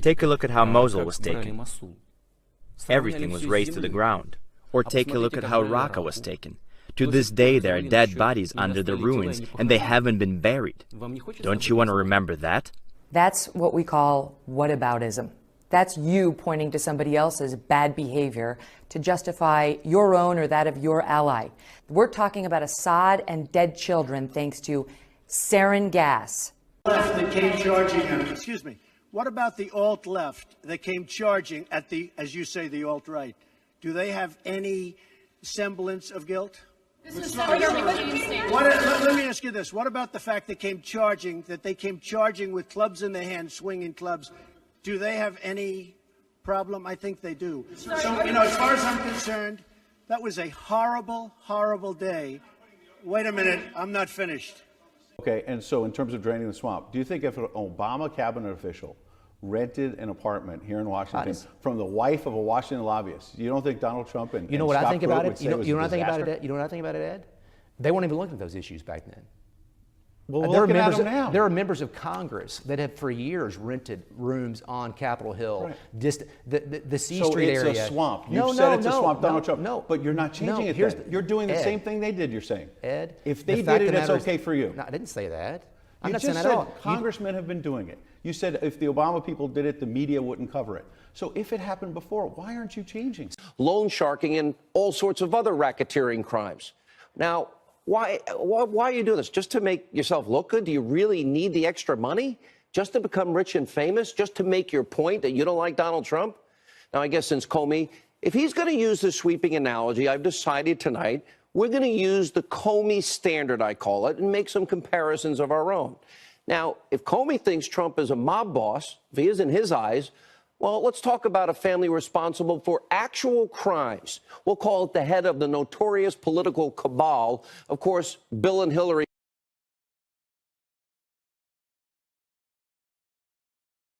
Take a look at how Mosul was taken. Everything was razed to the ground. Or take a look at how Raqqa was taken. To this day, there are dead bodies under the ruins, and they haven't been buried. Don't you want to remember that? That's what we call whataboutism. That's you pointing to somebody else's bad behavior to justify your own or that of your ally. We're talking about Assad and dead children thanks to sarin gas. That came charging, excuse me. What about the alt-left that came charging at the, as you say, the alt-right? Do they have any semblance of guilt? Let me ask you this. What about the fact that they came charging with clubs in their hands, swinging clubs? Do they have any problem? I think they do. So, as far as I'm concerned, that was a horrible, horrible day. Wait a minute. I'm not finished. Okay, and so in terms of draining the swamp, do you think if an Obama cabinet official rented an apartment here in Washington from the wife of a Washington lobbyist, you don't think Donald Trump and You know what I think about it? You know what I think about it, Ed? You know what I think about it, Ed? They weren't even looking at those issues back then. Well, we're looking at them now. There are members of Congress that have for years rented rooms on Capitol Hill, just the C Street area. So it's a swamp. You said it's a swamp, Donald Trump. No, but you're not changing it then. You're doing the same thing they did, you're saying. Ed, if they did it, it's okay for you. No, I didn't say that. I'm not saying that at all. Congressmen have been doing it. You said if the Obama people did it, the media wouldn't cover it. So if it happened before, why aren't you changing? Loan sharking and all sorts of other racketeering crimes. Now, why are you doing this? Just to make yourself look good? Do you really need the extra money? Just to become rich and famous? Just to make your point that you don't like Donald Trump? Now, I guess since Comey, if he's going to use the sweeping analogy, I've decided tonight we're going to use the Comey standard, I call it, and make some comparisons of our own. Now, if Comey thinks Trump is a mob boss, if he is in his eyes, well, let's talk about a family responsible for actual crimes. We'll call it the head of the notorious political cabal. Of course, Bill and Hillary.